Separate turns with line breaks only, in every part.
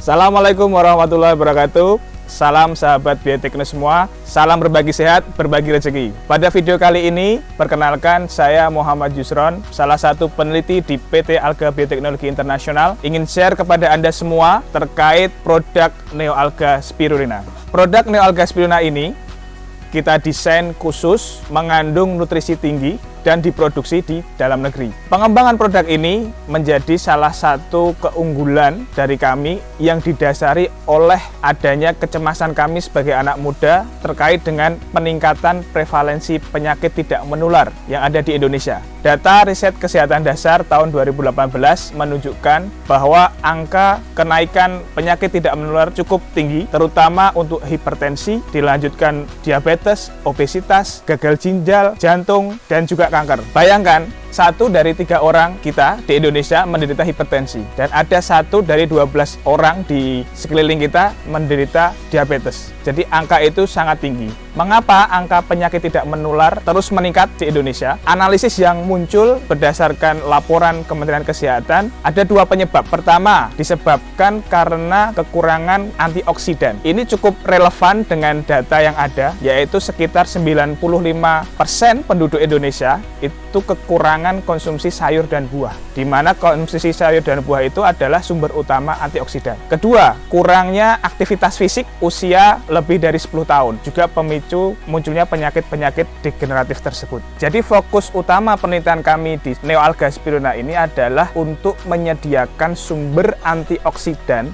Assalamualaikum warahmatullahi wabarakatuh. Salam sahabat biotekno semua. Salam berbagi sehat, berbagi rezeki. Pada video kali ini, perkenalkan saya Muhammad Yusron, salah satu peneliti di PT Alga Bioteknologi Internasional. Ingin share kepada Anda semua terkait produk Neoalga Spirulina. Produk Neoalga Spirulina ini kita desain khusus mengandung nutrisi tinggi dan diproduksi di dalam negeri. Pengembangan produk ini menjadi salah satu keunggulan dari kami yang didasari oleh adanya kecemasan kami sebagai anak muda terkait dengan peningkatan prevalensi penyakit tidak menular yang ada di Indonesia. Data riset kesehatan dasar tahun 2018 menunjukkan bahwa angka kenaikan penyakit tidak menular cukup tinggi, terutama untuk hipertensi, dilanjutkan diabetes, obesitas, gagal ginjal, jantung, dan juga kanker. Bayangkan, 1 dari 3 orang kita di Indonesia menderita hipertensi dan ada 1 dari 12 orang di sekeliling kita menderita diabetes. Jadi angka itu sangat tinggi. Mengapa angka penyakit tidak menular terus meningkat di Indonesia? Analisis yang muncul berdasarkan laporan Kementerian Kesehatan ada 2 penyebab. Pertama, disebabkan karena kekurangan antioksidan. Ini cukup relevan dengan data yang ada, yaitu sekitar 95% penduduk Indonesia itu kekurangan konsumsi sayur dan buah, di mana konsumsi sayur dan buah itu adalah sumber utama antioksidan. Kedua, kurangnya aktivitas fisik usia lebih dari 10 tahun, juga pemicu munculnya penyakit-penyakit degeneratif tersebut. Jadi fokus utama penelitian kami di Neoalga Spirulina ini adalah untuk menyediakan sumber antioksidan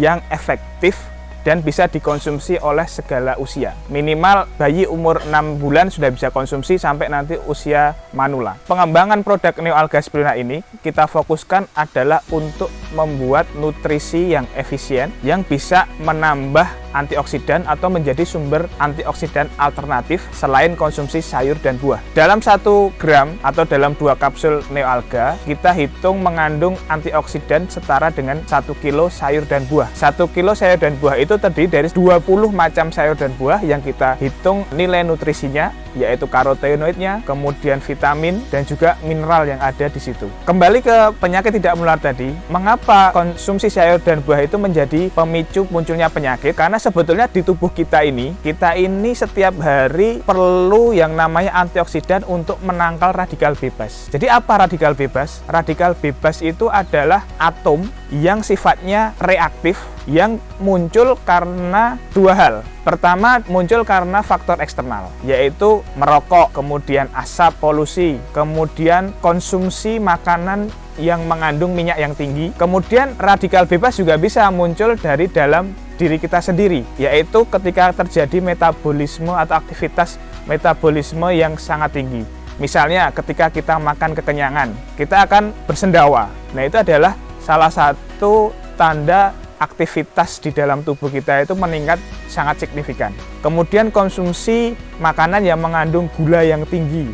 yang efektif dan bisa dikonsumsi oleh segala usia. Minimal bayi umur 6 bulan sudah bisa konsumsi sampai nanti usia manula. Pengembangan produk Neoalga Spirulina ini kita fokuskan adalah untuk membuat nutrisi yang efisien yang bisa menambah antioksidan atau menjadi sumber antioksidan alternatif selain konsumsi sayur dan buah. Dalam 1 gram atau dalam 2 kapsul Neoalga, kita hitung mengandung antioksidan setara dengan 1 kilo sayur dan buah. 1 kilo sayur dan buah itu terdiri dari 20 macam sayur dan buah yang kita hitung nilai nutrisinya, yaitu karotenoidnya, kemudian vitamin, dan juga mineral yang ada di situ. Kembali ke penyakit tidak menular tadi, mengapa konsumsi sayur dan buah itu menjadi pemicu munculnya penyakit? Karena sebetulnya di tubuh kita ini setiap hari perlu yang namanya antioksidan untuk menangkal radikal bebas. Jadi apa radikal bebas? Radikal bebas itu adalah atom yang sifatnya reaktif, yang muncul karena 2 hal. Pertama, muncul karena faktor eksternal, yaitu merokok, kemudian asap, polusi, kemudian konsumsi makanan yang mengandung minyak yang tinggi. Kemudian radikal bebas juga bisa muncul dari dalam diri kita sendiri, yaitu ketika terjadi metabolisme atau aktivitas metabolisme yang sangat tinggi. Misalnya ketika kita makan kekenyangan, kita akan bersendawa. Nah, itu adalah salah satu tanda aktivitas di dalam tubuh kita itu meningkat sangat signifikan. Kemudian konsumsi makanan yang mengandung gula yang tinggi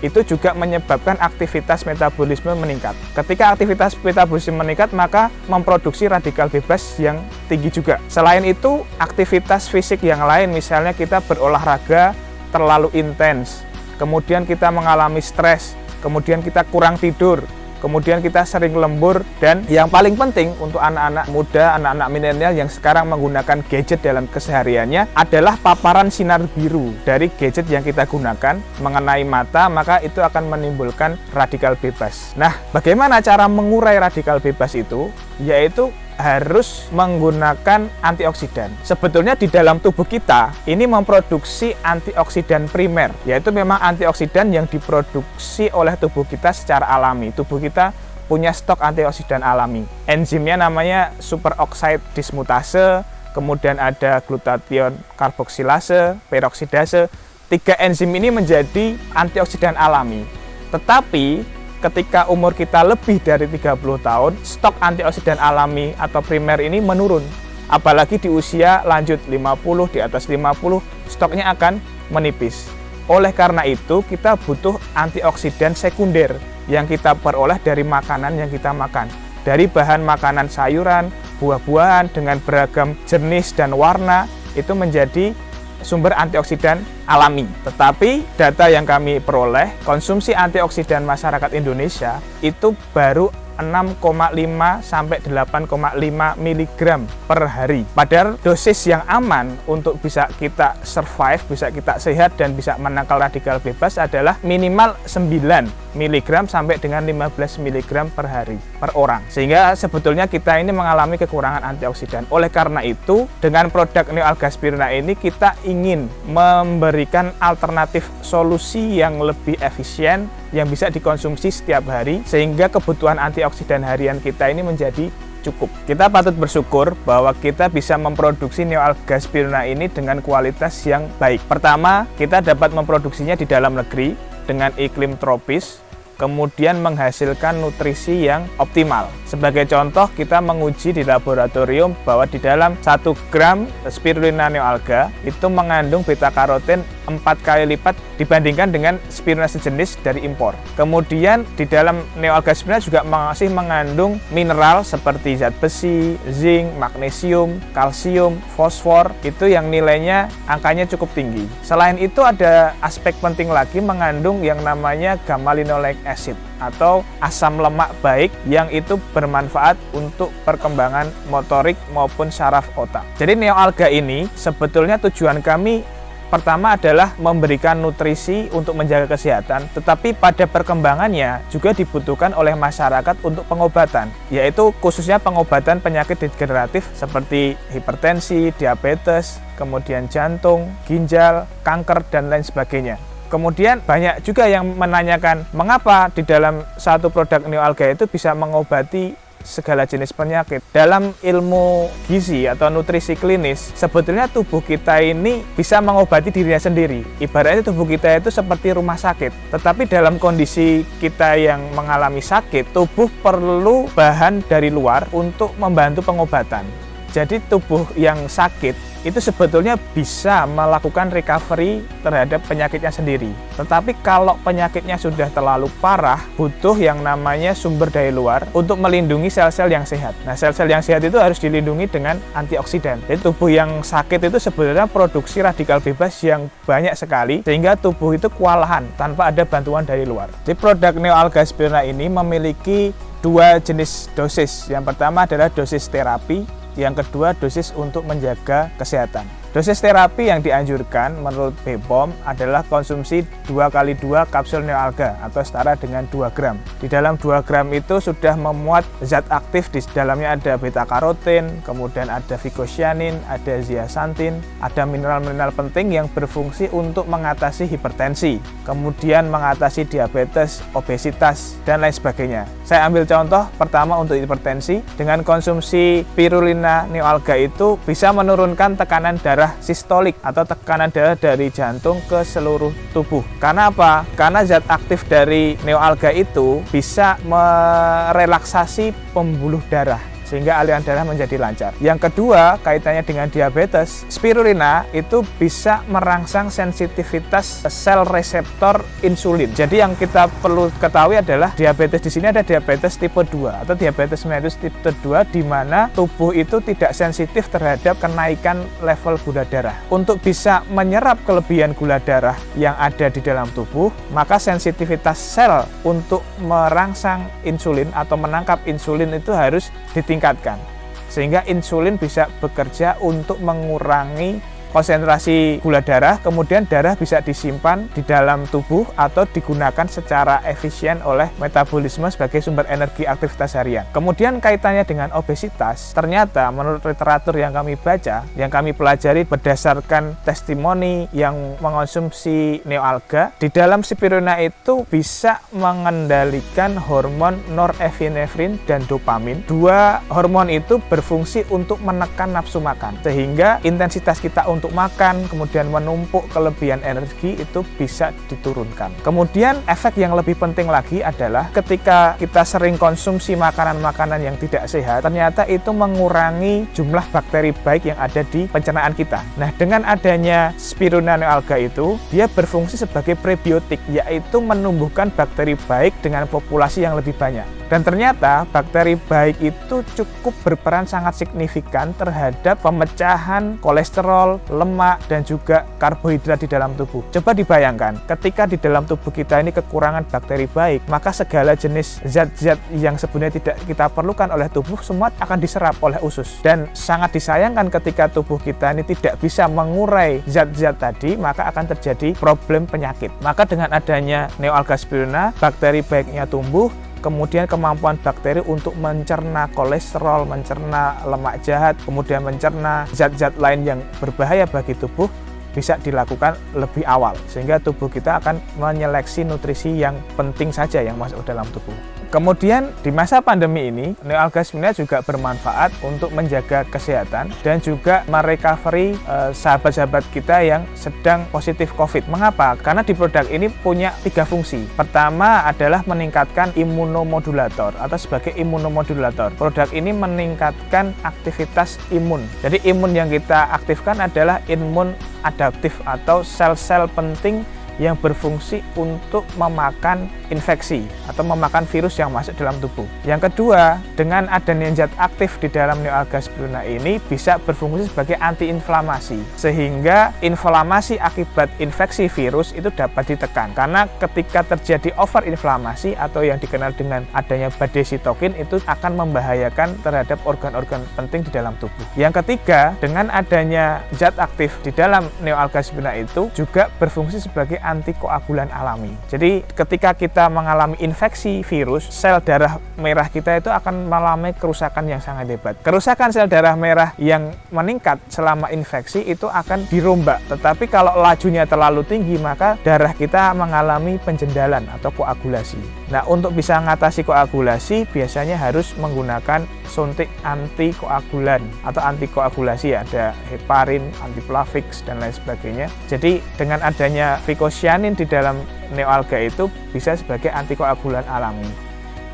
itu juga menyebabkan aktivitas metabolisme meningkat. Ketika aktivitas metabolisme meningkat, maka memproduksi radikal bebas yang tinggi juga. Selain itu, aktivitas fisik yang lain, misalnya kita berolahraga terlalu intens, kemudian kita mengalami stres, kemudian kita kurang tidur, kemudian kita sering lembur, dan yang paling penting untuk anak-anak muda, anak-anak milenial yang sekarang menggunakan gadget dalam kesehariannya adalah paparan sinar biru dari gadget yang kita gunakan mengenai mata, maka itu akan menimbulkan radikal bebas. Nah, bagaimana cara mengurai radikal bebas itu? Yaitu harus menggunakan antioksidan. Sebetulnya di dalam tubuh kita ini memproduksi antioksidan primer, yaitu memang antioksidan yang diproduksi oleh tubuh kita secara alami. Tubuh kita punya stok antioksidan alami. Enzimnya namanya superoxide dismutase, kemudian ada glutathione karboksilase, peroksidase. 3 enzim ini menjadi antioksidan alami. Tetapi ketika umur kita lebih dari 30 tahun, stok antioksidan alami atau primer ini menurun. Apalagi di usia lanjut 50, di atas 50, stoknya akan menipis. Oleh karena itu, kita butuh antioksidan sekunder yang kita peroleh dari makanan yang kita makan. Dari bahan makanan sayuran, buah-buahan dengan beragam jenis dan warna, itu menjadi sumber antioksidan alami. Tetapi data yang kami peroleh, konsumsi antioksidan masyarakat Indonesia itu baru 6,5 sampai 8,5 mg per hari. Padahal dosis yang aman untuk bisa kita survive, bisa kita sehat dan bisa menangkal radikal bebas adalah minimal 9 mg sampai dengan 15 mg per hari per orang. Sehingga sebetulnya kita ini mengalami kekurangan antioksidan. Oleh karena itu, dengan produk Neoalga Spirulina ini kita ingin memberikan alternatif solusi yang lebih efisien yang bisa dikonsumsi setiap hari sehingga kebutuhan antioksidan harian kita ini menjadi cukup. Kita patut bersyukur bahwa kita bisa memproduksi Neoalga Spirulina ini dengan kualitas yang baik. Pertama, kita dapat memproduksinya di dalam negeri dengan iklim tropis, kemudian menghasilkan nutrisi yang optimal. Sebagai contoh, kita menguji di laboratorium bahwa di dalam 1 gram spirulina neoalga itu mengandung beta karoten 4 kali lipat dibandingkan dengan spirulina sejenis dari impor. Kemudian di dalam neoalga spirulina juga masih mengandung mineral seperti zat besi, zinc, magnesium, kalsium, fosfor, itu yang nilainya angkanya cukup tinggi. Selain itu ada aspek penting lagi, mengandung yang namanya gamma linoleic acid atau asam lemak baik yang itu bermanfaat untuk perkembangan motorik maupun saraf otak. Jadi neoalga ini sebetulnya tujuan kami pertama adalah memberikan nutrisi untuk menjaga kesehatan, tetapi pada perkembangannya juga dibutuhkan oleh masyarakat untuk pengobatan, yaitu khususnya pengobatan penyakit degeneratif seperti hipertensi, diabetes, kemudian jantung, ginjal, kanker, dan lain sebagainya. Kemudian banyak juga yang menanyakan mengapa di dalam satu produk neoalga itu bisa mengobati segala jenis penyakit. Dalam ilmu gizi atau nutrisi klinis, sebetulnya tubuh kita ini bisa mengobati dirinya sendiri. Ibaratnya tubuh kita itu seperti rumah sakit. Tetapi dalam kondisi kita yang mengalami sakit, tubuh perlu bahan dari luar untuk membantu pengobatan. Jadi tubuh yang sakit itu sebetulnya bisa melakukan recovery terhadap penyakitnya sendiri. Tetapi kalau penyakitnya sudah terlalu parah, butuh yang namanya sumber daya luar untuk melindungi sel-sel yang sehat. Nah, sel-sel yang sehat itu harus dilindungi dengan antioksidan. Jadi tubuh yang sakit itu sebenarnya produksi radikal bebas yang banyak sekali, sehingga tubuh itu kewalahan tanpa ada bantuan dari luar. Jadi produk Neoalga Spirulina ini memiliki 2 jenis dosis. Yang pertama adalah dosis terapi, yang kedua dosis untuk menjaga kesehatan. Dosis terapi yang dianjurkan menurut BPOM adalah konsumsi 2x2 kapsul neoalga atau setara dengan 2 gram. Di dalam 2 gram itu sudah memuat zat aktif, di dalamnya ada beta karoten, kemudian ada vigosyanin, ada zeaxanthin, ada mineral-mineral penting yang berfungsi untuk mengatasi hipertensi, kemudian mengatasi diabetes, obesitas, dan lain sebagainya. Saya ambil contoh pertama untuk hipertensi, dengan konsumsi spirulina neoalga itu bisa menurunkan tekanan darah sistolik atau tekanan darah dari jantung ke seluruh tubuh. Karena apa? Karena zat aktif dari neoalga itu bisa merelaksasi pembuluh darah sehingga aliran darah menjadi lancar. Yang kedua, kaitannya dengan diabetes, spirulina itu bisa merangsang sensitivitas sel reseptor insulin. Jadi yang kita perlu ketahui adalah diabetes di sini ada diabetes tipe 2 atau diabetes mellitus tipe 2 di mana tubuh itu tidak sensitif terhadap kenaikan level gula darah. Untuk bisa menyerap kelebihan gula darah yang ada di dalam tubuh, maka sensitivitas sel untuk merangsang insulin atau menangkap insulin itu harus ditingkatkan, sehingga insulin bisa bekerja untuk mengurangi konsentrasi gula darah, kemudian darah bisa disimpan di dalam tubuh atau digunakan secara efisien oleh metabolisme sebagai sumber energi aktivitas harian. Kemudian kaitannya dengan obesitas, ternyata menurut literatur yang kami baca, yang kami pelajari berdasarkan testimoni yang mengonsumsi neoalga, di dalam spirulina itu bisa mengendalikan hormon norepinefrin dan dopamin. 2 hormon itu berfungsi untuk menekan nafsu makan, sehingga intensitas kita untuk makan, kemudian menumpuk kelebihan energi itu bisa diturunkan. Kemudian efek yang lebih penting lagi adalah ketika kita sering konsumsi makanan-makanan yang tidak sehat, ternyata itu mengurangi jumlah bakteri baik yang ada di pencernaan kita. Nah, dengan adanya spirulina neoalga itu, dia berfungsi sebagai prebiotik, yaitu menumbuhkan bakteri baik dengan populasi yang lebih banyak. Dan ternyata bakteri baik itu cukup berperan sangat signifikan terhadap pemecahan kolesterol, lemak, dan juga karbohidrat di dalam tubuh. Coba dibayangkan, ketika di dalam tubuh kita ini kekurangan bakteri baik, maka segala jenis zat-zat yang sebenarnya tidak kita perlukan oleh tubuh semua akan diserap oleh usus. Dan sangat disayangkan ketika tubuh kita ini tidak bisa mengurai zat-zat tadi, maka akan terjadi problem penyakit. Maka dengan adanya Neoalga spirulina, bakteri baiknya tumbuh, kemudian kemampuan bakteri untuk mencerna kolesterol, mencerna lemak jahat, kemudian mencerna zat-zat lain yang berbahaya bagi tubuh bisa dilakukan lebih awal, sehingga tubuh kita akan menyeleksi nutrisi yang penting saja yang masuk ke dalam tubuh. Kemudian di masa pandemi ini, Neoalga spirulina juga bermanfaat untuk menjaga kesehatan dan juga merecovery sahabat-sahabat kita yang sedang positif COVID. Mengapa? Karena di produk ini punya 3 fungsi. Pertama adalah meningkatkan imunomodulator atau sebagai imunomodulator. Produk ini meningkatkan aktivitas imun. Jadi imun yang kita aktifkan adalah imun adaptif atau sel-sel penting yang berfungsi untuk memakan infeksi atau memakan virus yang masuk dalam tubuh. Yang kedua, dengan adanya zat aktif di dalam Neoalga spirulina ini bisa berfungsi sebagai antiinflamasi, sehingga inflamasi akibat infeksi virus itu dapat ditekan. Karena ketika terjadi overinflamasi atau yang dikenal dengan adanya badai sitokin itu akan membahayakan terhadap organ-organ penting di dalam tubuh. Yang ketiga, dengan adanya zat aktif di dalam Neoalga spirulina itu juga berfungsi sebagai antikoagulan alami. Jadi ketika kita mengalami infeksi virus, sel darah merah kita itu akan mengalami kerusakan yang sangat hebat. Kerusakan sel darah merah yang meningkat selama infeksi itu akan dirombak. Tetapi kalau lajunya terlalu tinggi, maka darah kita mengalami penjendalan atau koagulasi. Nah, untuk bisa mengatasi koagulasi, biasanya harus menggunakan suntik antikoagulan atau antikoagulasi, ada heparin, antiplavix, dan lain sebagainya. Jadi dengan adanya vicocyanin di dalam Neoalga itu bisa sebagai antikoagulan alami.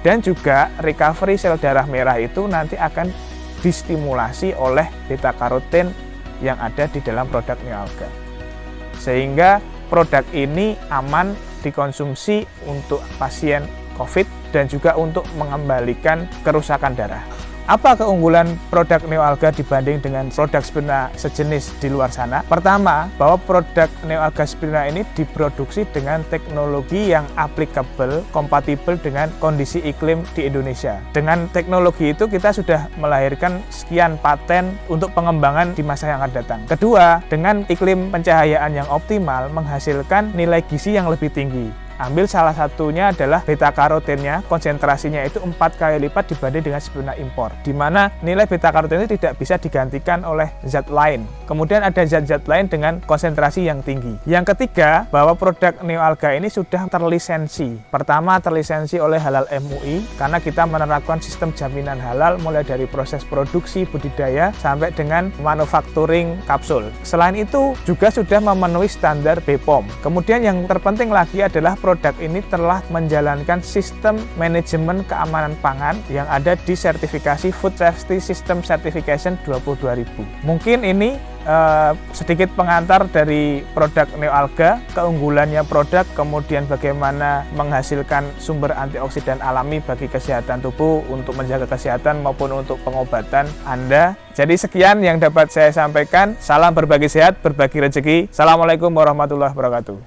Dan juga recovery sel darah merah itu nanti akan distimulasi oleh beta karoten yang ada di dalam produk Neoalga. Sehingga produk ini aman dikonsumsi untuk pasien COVID dan juga untuk mengembalikan kerusakan darah. Apa keunggulan produk Neoalga dibanding dengan produk spirulina sejenis di luar sana? Pertama, bahwa produk Neoalga spirulina ini diproduksi dengan teknologi yang applicable, kompatibel dengan kondisi iklim di Indonesia. Dengan teknologi itu kita sudah melahirkan sekian paten untuk pengembangan di masa yang akan datang. Kedua, dengan iklim pencahayaan yang optimal menghasilkan nilai gizi yang lebih tinggi. Ambil salah satunya adalah beta karotennya, konsentrasinya itu 4 kali lipat dibanding dengan spirulina impor, di mana nilai beta karoten itu tidak bisa digantikan oleh zat lain. Kemudian ada zat-zat lain dengan konsentrasi yang tinggi. Yang ketiga, bahwa produk Neoalga ini sudah terlisensi. Pertama, terlisensi oleh Halal MUI, karena kita menerapkan sistem jaminan halal mulai dari proses produksi, budidaya, sampai dengan manufacturing kapsul. Selain itu, juga sudah memenuhi standar BPOM. Kemudian yang terpenting lagi adalah produk ini telah menjalankan sistem manajemen keamanan pangan yang ada di sertifikasi Food Safety System Certification 22000. Mungkin ini sedikit pengantar dari produk Neoalga, keunggulannya produk, kemudian bagaimana menghasilkan sumber antioksidan alami bagi kesehatan tubuh untuk menjaga kesehatan maupun untuk pengobatan Anda. Jadi sekian yang dapat saya sampaikan. Salam berbagi sehat, berbagi rezeki. Assalamualaikum warahmatullahi wabarakatuh.